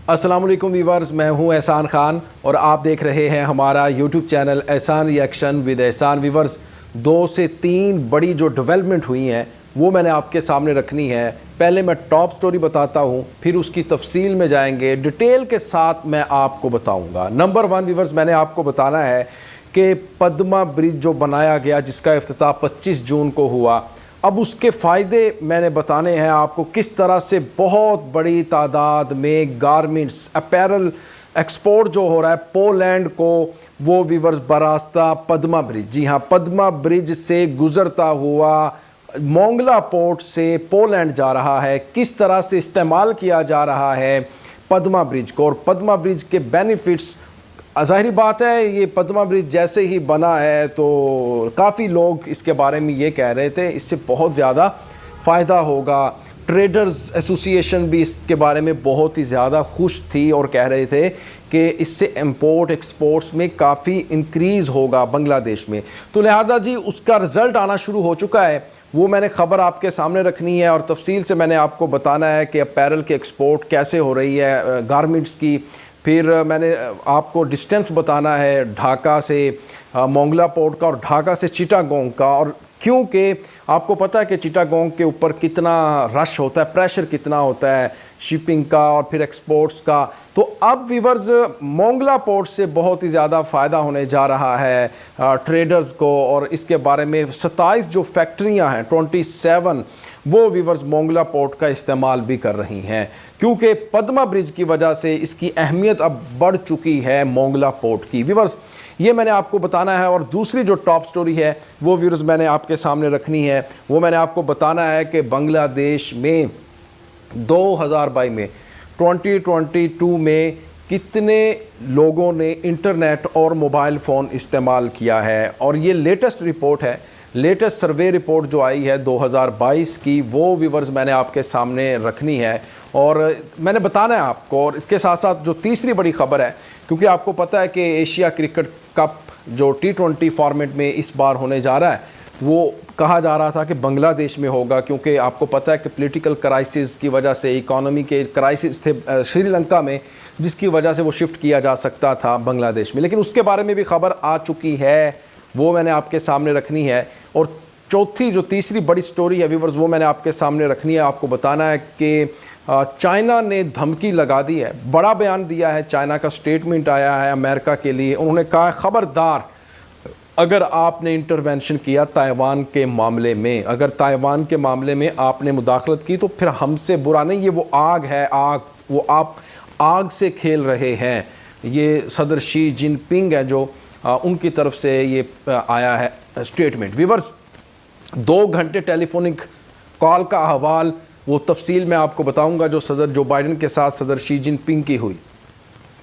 अस्सलाम वालेकुम वीवर्स, मैं हूं एहसान खान और आप देख रहे हैं हमारा यूट्यूब चैनल एहसान रिएक्शन विद एहसान। वीवर्स, 2 से 3 बड़ी जो डेवलपमेंट हुई हैं वो मैंने आपके सामने रखनी है। पहले मैं टॉप स्टोरी बताता हूं, फिर उसकी तफसील में जाएंगे, डिटेल के साथ मैं आपको बताऊंगा। नंबर 1 वीवर्स, मैंने आपको बताना है कि पद्मा ब्रिज जो बनाया गया, जिसका इफ्तिताह 25 जून को हुआ, अब उसके फ़ायदे मैंने बताने हैं आपको। किस तरह से बहुत बड़ी तादाद में गारमेंट्स, अपैरल एक्सपोर्ट जो हो रहा है पोलैंड को, वो वीवर्स बरास्ता पद्मा ब्रिज, जी हाँ, पद्मा ब्रिज से गुज़रता हुआ मोंगला पोर्ट से पोलैंड जा रहा है। किस तरह से इस्तेमाल किया जा रहा है पद्मा ब्रिज को, और पद्मा ब्रिज के बेनिफिट्स, ज़ाहिर बात है ये पद्मा ब्रिज जैसे ही बना है तो काफ़ी लोग इसके बारे में ये कह रहे थे इससे बहुत ज़्यादा फ़ायदा होगा। ट्रेडर्स एसोसिएशन भी इसके बारे में बहुत ही ज़्यादा खुश थी और कह रहे थे कि इससे इंपोर्ट एक्सपोर्ट्स में काफ़ी इंक्रीज़ होगा बांग्लादेश में। तो लिहाजा जी उसका रिज़ल्ट आना शुरू हो चुका है, वो मैंने ख़बर आपके सामने रखनी है और तफसील से मैंने आपको बताना है कि अपैरल के एक्सपोर्ट कैसे हो रही है, गारमेंट्स की। फिर मैंने आपको डिस्टेंस बताना है ढाका से मोंगला पोर्ट का और ढाका से चिटागोंग का, और क्योंकि आपको पता है कि चिटागोंग के ऊपर कितना रश होता है, प्रेशर कितना होता है शिपिंग का और फिर एक्सपोर्ट्स का। तो अब वीवर्स मोंगला पोर्ट से बहुत ही ज़्यादा फ़ायदा होने जा रहा है ट्रेडर्स को, और इसके बारे में 27 जो फैक्ट्रियां हैं, 27 वो वीवर्स मोंगला पोर्ट का इस्तेमाल भी कर रही हैं, क्योंकि पद्मा ब्रिज की वजह से इसकी अहमियत अब बढ़ चुकी है मोंगला पोर्ट की। वीवर्स ये मैंने आपको बताना है। और दूसरी जो टॉप स्टोरी है वो वीवर्स मैंने आपके सामने रखनी है, वो मैंने आपको बताना है कि बांग्लादेश में 2022 में 2022 में कितने लोगों ने इंटरनेट और मोबाइल फ़ोन इस्तेमाल किया है। और ये लेटेस्ट रिपोर्ट है, लेटेस्ट सर्वे रिपोर्ट जो आई है 2022 की, वो वीवर्स मैंने आपके सामने रखनी है और मैंने बताना है आपको। और इसके साथ साथ जो तीसरी बड़ी ख़बर है, क्योंकि आपको पता है कि एशिया क्रिकेट कप जो T20 फॉर्मेट में इस बार होने जा रहा है, वो कहा जा रहा था कि बांग्लादेश में होगा, क्योंकि आपको पता है कि पॉलिटिकल क्राइसिस की वजह से, इकोनॉमी के क्राइसिस थे श्रीलंका में, जिसकी वजह से वो शिफ्ट किया जा सकता था बांग्लादेश में। लेकिन उसके बारे में भी खबर आ चुकी है, वो मैंने आपके सामने रखनी है। और चौथी जो तीसरी बड़ी स्टोरी है वीवर्स, वो मैंने आपके सामने रखनी है। आपको बताना है कि चाइना ने धमकी लगा दी है, बड़ा बयान दिया है, चाइना का स्टेटमेंट आया है अमेरिका के लिए। उन्होंने कहा खबरदार अगर आपने इंटरवेंशन किया ताइवान के मामले में, अगर ताइवान के मामले में आपने मुदाखलत की तो फिर हमसे बुरा नहीं। ये वो आग है, आग, वो आप आग से खेल रहे हैं। ये सदर शी जिनपिंग है जो उनकी तरफ से ये आया है स्टेटमेंट। वीवर्स 2 घंटे टेलीफोनिक कॉल का अहवाल, वो तफसील मैं आपको बताऊंगा जो सदर जो बाइडन के साथ सदर शी जिनपिंग की हुई।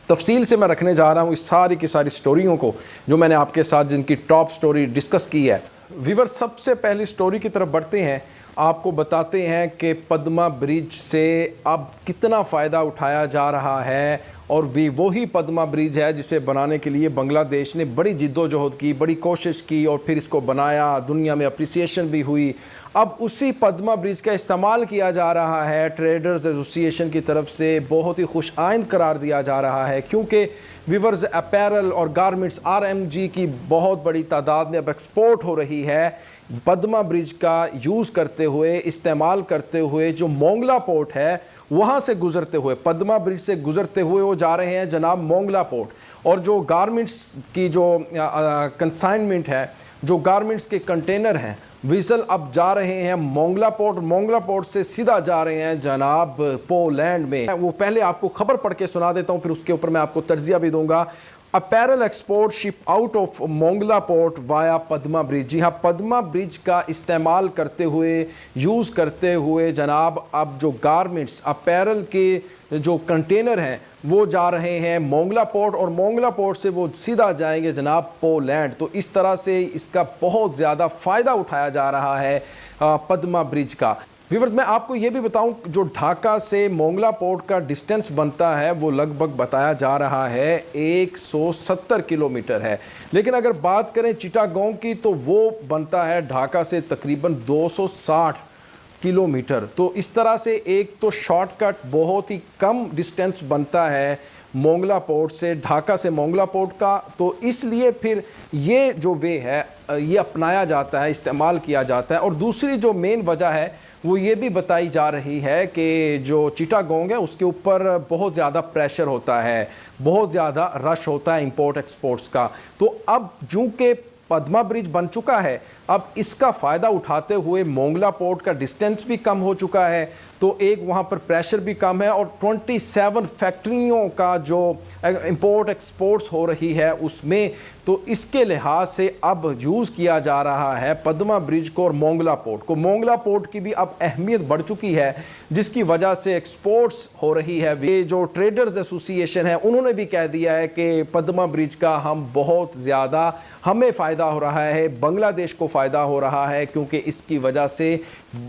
तफसील से मैं रखने जा रहा हूँ इस सारी की सारी स्टोरियों को जो मैंने आपके साथ जिनकी टॉप स्टोरी डिस्कस की है। वीवर्स सबसे पहली स्टोरी की तरफ बढ़ते हैं, आपको बताते हैं कि पद्मा ब्रिज से अब कितना फ़ायदा उठाया जा रहा है। और वही पद्मा ब्रिज है जिसे बनाने के लिए बांग्लादेश ने बड़ी जिद्दोजहद की, बड़ी कोशिश की और फिर इसको बनाया, दुनिया में अप्रिसिएशन भी हुई। अब उसी पद्मा ब्रिज का इस्तेमाल किया जा रहा है, ट्रेडर्स एसोसिएशन की तरफ से बहुत ही खुश आइंद करार दिया जा रहा है, क्योंकि वीवर्स अपैरल और गारमेंट्स RMG की बहुत बड़ी तादाद में अब एक्सपोर्ट हो रही है पद्मा ब्रिज का यूज़ करते हुए, इस्तेमाल करते हुए। जो मोंगला पोर्ट है वहाँ से गुजरते हुए, पद्मा ब्रिज से गुजरते हुए वो जा रहे हैं जनाब मोंगला पोर्ट। और जो गारमेंट्स की जो कंसाइनमेंट है, जो गारमेंट्स के कंटेनर हैं, विजल अब जा रहे हैं मोंगला पोर्ट, मोंगला पोर्ट से सीधा जा रहे हैं जनाब पोलैंड में। वो पहले आपको खबर पढ़ के सुना देता हूँ, फिर उसके ऊपर मैं आपको तर्जिया भी दूंगा। Apparel export ship out of Mongla port via Padma bridge. जी हाँ, पद्मा ब्रिज का इस्तेमाल करते हुए, यूज़ करते हुए जनाब अब जो गारमेंट्स, अपैरल के जो कंटेनर हैं वो जा रहे हैं मोंगला पोर्ट, और मोंगला पोर्ट से वो सीधा जाएंगे जनाब पोलैंड। तो इस तरह से इसका बहुत ज़्यादा फ़ायदा उठाया जा रहा है पद्मा ब्रिज का। व्यूअर्स मैं आपको ये भी बताऊं, जो ढाका से मोंगला पोर्ट का डिस्टेंस बनता है वो लगभग बताया जा रहा है 170 किलोमीटर है। लेकिन अगर बात करें चिटागोंग की तो वो बनता है ढाका से तकरीबन 260 किलोमीटर। तो इस तरह से एक तो शॉर्टकट बहुत ही कम डिस्टेंस बनता है मोंगला पोर्ट से, ढाका से मोंगला पोर्ट का, तो इसलिए फिर ये जो वे है ये अपनाया जाता है, इस्तेमाल किया जाता है। और दूसरी जो मेन वजह है वो ये भी बताई जा रही है कि जो चिटागोंग है उसके ऊपर बहुत ज़्यादा प्रेशर होता है, बहुत ज़्यादा रश होता है इंपोर्ट एक्सपोर्ट्स का। तो अब चूँकि पद्मा ब्रिज बन चुका है, अब इसका फ़ायदा उठाते हुए मोंगला पोर्ट का डिस्टेंस भी कम हो चुका है, तो एक वहाँ पर प्रेशर भी कम है, और 27 फैक्ट्रियों का जो इंपोर्ट एक्सपोर्ट्स हो रही है उसमें, तो इसके लिहाज से अब यूज़ किया जा रहा है पद्मा ब्रिज को और मोंगला पोर्ट को। मोंगला पोर्ट की भी अब अहमियत बढ़ चुकी है, जिसकी वजह से एक्सपोर्ट्स हो रही है। ये जो ट्रेडर्स एसोसिएशन है उन्होंने भी कह दिया है कि पद्मा ब्रिज का हम बहुत ज़्यादा, हमें फ़ायदा हो रहा है, बांग्लादेश को फ़ायदा हो रहा है, क्योंकि इसकी वजह से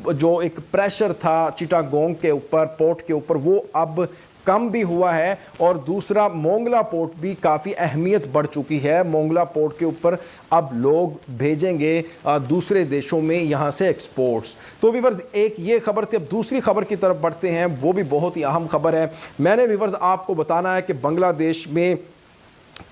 जो एक प्रेशर था चिटागोंग के ऊपर, पोर्ट के ऊपर, वो अब कम भी हुआ है। और दूसरा, मोंगला पोर्ट भी काफ़ी अहमियत बढ़ चुकी है। मोंगला पोर्ट के ऊपर अब लोग भेजेंगे दूसरे देशों में यहाँ से एक्सपोर्ट्स। तो व्यूअर्स, एक ये खबर थी। अब दूसरी खबर की तरफ बढ़ते हैं, वो भी बहुत ही अहम खबर है। मैंने व्यूअर्स आपको बताना है कि बांग्लादेश में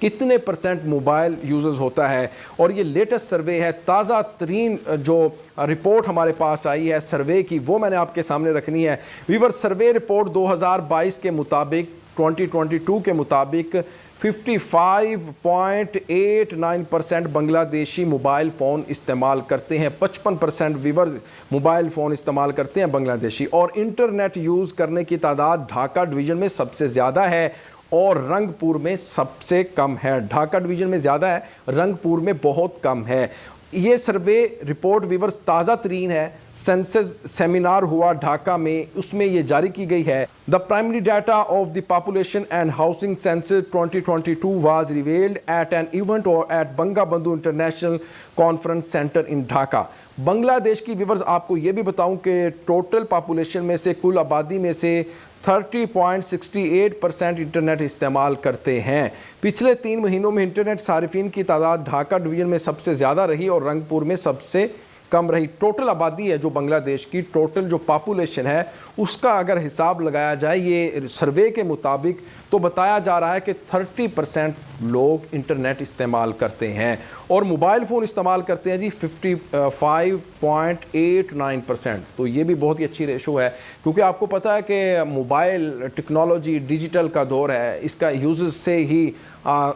कितने % मोबाइल यूजर्स होता है, और ये लेटेस्ट सर्वे है, ताज़ा तरीन जो रिपोर्ट हमारे पास आई है सर्वे की, वो मैंने आपके सामने रखनी है। वीवर सर्वे रिपोर्ट 2022 के मुताबिक, 2022 के मुताबिक 55.89% बांग्लादेशी मोबाइल फ़ोन इस्तेमाल करते हैं। 55% वीवर्स मोबाइल फ़ोन इस्तेमाल करते हैं बांग्लादेशी। और इंटरनेट यूज़ करने की तादाद ढाका डिवीज़न में सबसे ज़्यादा है और रंगपुर में सबसे कम है। ढाका डिवीज़न में ज़्यादा है, रंगपुर में बहुत कम है। ये सर्वे रिपोर्ट वीवर्स ताज़ा तरीन है, सेंसस सेमिनार हुआ ढाका में, उसमें ये जारी की गई है। The primary data of the population and housing census 2022 was revealed at an event और at Bangabandhu international conference centre in Dhaka. Bangladesh की व्यूअर्स आपको ये भी बताऊं कि टोटल पॉपुलेशन में से, कुल आबादी में से 30.68% इंटरनेट इस्तेमाल करते हैं। पिछले 3 महीनों में इंटरनेट सारिफिन की तादाद ढाका डिवीज़न में सबसे ज़्यादा रही और रंगपुर में सबसे कम रही। टोटल आबादी है जो बांग्लादेश की, टोटल जो पॉपुलेशन है उसका अगर हिसाब लगाया जाए ये सर्वे के मुताबिक, तो बताया जा रहा है कि 30% लोग इंटरनेट इस्तेमाल करते हैं और मोबाइल फ़ोन इस्तेमाल करते हैं जी 55.89%। तो ये भी बहुत ही अच्छी रेशो है, क्योंकि आपको पता है कि मोबाइल टेक्नोलॉजी डिजिटल का दौर है, इसका यूज़ से ही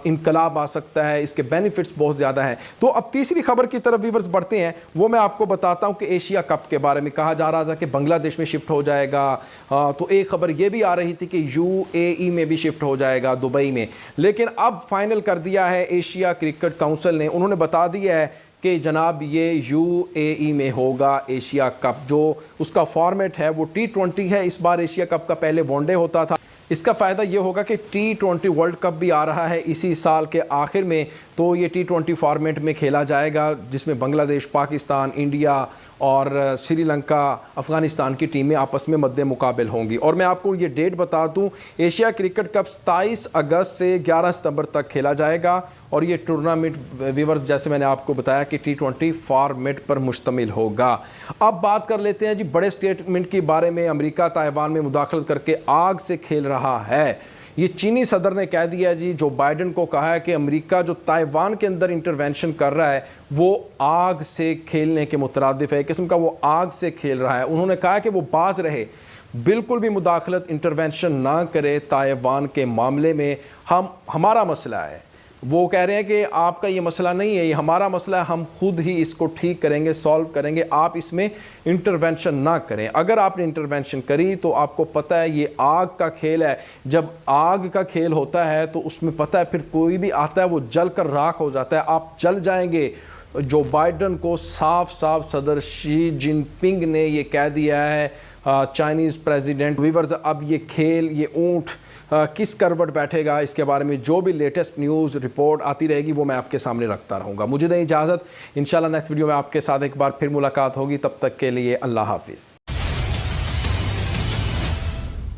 इनकलाब आ सकता है, इसके बेनिफिट्स बहुत ज़्यादा हैं। तो अब तीसरी खबर की तरफ व्यूअर्स बढ़ते हैं, वो मैं आपको बताता हूँ कि एशिया कप के बारे में कहा जा रहा था कि बांग्लादेश में शिफ्ट हो जाएगा। तो एक खबर ये भी आ रही थी कि UAE में भी शिफ्ट हो जाएगा, दुबई में। लेकिन अब फाइनल कर दिया है एशिया क्रिकेट काउंसिल ने, उन्होंने बता दिया है कि जनाब ये UAE में होगा एशिया कप। जो उसका फॉर्मेट है वो T20 है इस बार एशिया कप का, पहले वनडे होता था। इसका फ़ायदा ये होगा कि T20 वर्ल्ड कप भी आ रहा है इसी साल के आखिर में, तो ये T20 फॉर्मेट में खेला जाएगा, जिसमें बांग्लादेश, पाकिस्तान, इंडिया और श्रीलंका, अफ़गानिस्तान की टीमें आपस में मद्दे मुकाबिल होंगी। और मैं आपको ये डेट बता दूं, एशिया क्रिकेट कप 27 अगस्त से 11 सितंबर तक खेला जाएगा और ये टूर्नामेंट व्यूअर्स जैसे मैंने आपको बताया कि T20 फॉर्मेट पर मुश्तमिल होगा। अब बात कर लेते हैं जी बड़े स्टेटमेंट के बारे में। अमेरिका ताइवान में मुदाखलत करके आग से खेल रहा है। ये चीनी सदर ने कह दिया जी, जो बाइडन को कहा है कि अमेरिका जो ताइवान के अंदर इंटरवेंशन कर रहा है वो आग से खेलने के मुतरादिफ है, एक किस्म का वो आग से खेल रहा है। उन्होंने कहा कि वो बाज रहे, बिल्कुल भी मुदाखलत, इंटरवेंशन ना करे ताइवान के मामले में। हमारा मसला है, वो कह रहे हैं कि आपका ये मसला नहीं है, ये हमारा मसला है, हम खुद ही इसको ठीक करेंगे, सॉल्व करेंगे, आप इसमें इंटरवेंशन ना करें। अगर आपने इंटरवेंशन करी तो आपको पता है ये आग का खेल है। जब आग का खेल होता है तो उसमें पता है फिर कोई भी आता है वो जल कर राख हो जाता है, आप जल जाएंगे। जो बाइडन को साफ साफ सदर शी जिनपिंग ने ये कह दिया है, चाइनीज़ प्रेसिडेंट। व्यूअर्स, अब ये खेल, ये ऊँट किस करवट बैठेगा, इसके बारे में जो भी लेटेस्ट न्यूज़ रिपोर्ट आती रहेगी वो मैं आपके सामने रखता रहूँगा। मुझे दें इजाज़त, इंशाल्लाह नेक्स्ट वीडियो में आपके साथ एक बार फिर मुलाकात होगी। तब तक के लिए अल्लाह हाफिज़।